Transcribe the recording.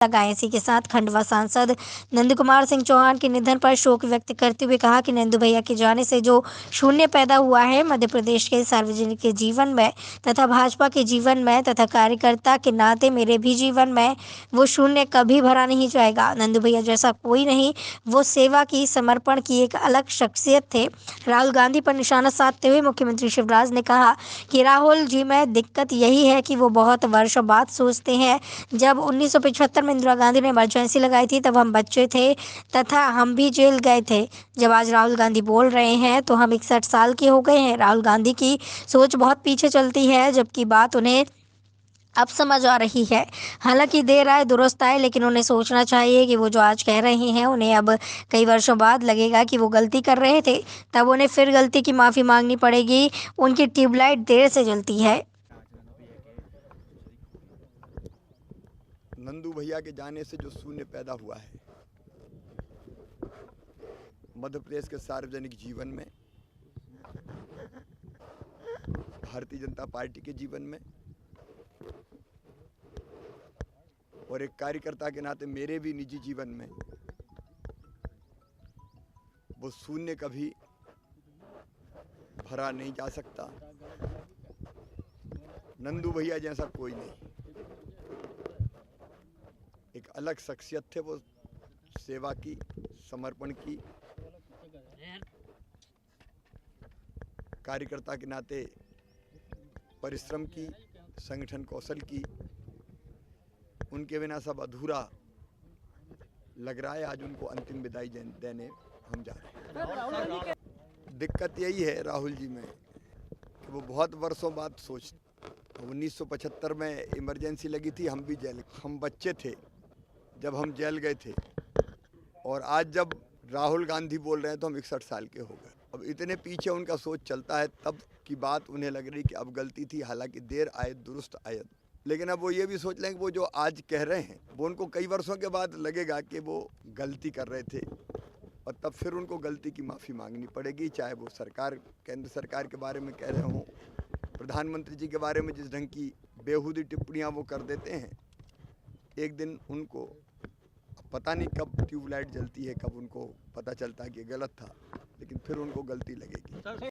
लगाए। इसी के साथ खंडवा सांसद नंद कुमार सिंह चौहान के निधन पर शोक व्यक्त करते हुए कहा कि नंदू भैया के जाने से जो शून्य पैदा हुआ है मध्य प्रदेश के सार्वजनिक के जीवन में तथा भाजपा के जीवन में तथा कार्यकर्ता के नाते मेरे भी जीवन में, वो शून्य कभी भरा नहीं जाएगा। नंदू भैया जैसा कोई नहीं, वो सेवा की, समर्पण की एक अलग शख्सियत थे। राहुल गांधी पर निशाना साधते हुए मुख्यमंत्री शिवराज ने कहा कि राहुल जी में दिक्कत यही है कि वो बहुत वर्षों बाद सोचते हैं। जब 1975 में इंदिरा गांधी ने इमरजेंसी लगाई थी तब हम बच्चे थे तथा हम भी जेल गए थे। जब आज राहुल गांधी बोल रहे हैं तो हम 61 साल के हो गए हैं। राहुल गांधी की सोच बहुत पीछे चलती है, जबकि बात उन्हें अब समझ आ रही है। हालांकि देर आए दुरुस्त आए, लेकिन उन्हें सोचना चाहिए कि वो जो आज कह रहे हैं उन्हें अब कई वर्षों बाद लगेगा कि वो गलती कर रहे थे, तब उन्हें फिर गलती की माफ़ी मांगनी पड़ेगी। उनकी ट्यूबलाइट देर से जलती है। नंदू भैया के जाने से जो शून्य पैदा हुआ है मध्य प्रदेश के सार्वजनिक जीवन में, भारतीय जनता पार्टी के जीवन में और एक कार्यकर्ता के नाते मेरे भी निजी जीवन में, वो शून्य कभी भरा नहीं जा सकता। नंदू भैया जैसा कोई नहीं, एक अलग शख्सियत थे। वो सेवा की, समर्पण की, कार्यकर्ता के नाते परिश्रम की, संगठन कौशल की। उनके बिना सब अधूरा लग रहा है। आज उनको अंतिम विदाई देने हम जा रहे हैं। दिक्कत यही है राहुल जी में कि वो बहुत वर्षों बाद 1975 में इमरजेंसी लगी थी, हम भी जेल, हम बच्चे थे जब हम जेल गए थे, और आज जब राहुल गांधी बोल रहे हैं तो हम 61 साल के हो गए। अब इतने पीछे उनका सोच चलता है, तब की बात उन्हें लग रही कि अब गलती थी। हालांकि देर आए दुरुस्त आए, लेकिन अब वो ये भी सोच लें कि वो जो आज कह रहे हैं वो उनको कई वर्षों के बाद लगेगा कि वो गलती कर रहे थे, और तब फिर उनको गलती की माफ़ी मांगनी पड़ेगी। चाहे वो सरकार, केंद्र सरकार के बारे में कह रहे हों, प्रधानमंत्री जी के बारे में जिस ढंग की बेहूदी टिप्पणियाँ वो कर देते हैं, एक दिन उनको पता नहीं कब ट्यूबलाइट जलती है, कब उनको पता चलता है कि गलत था, लेकिन फिर उनको गलती लगेगी।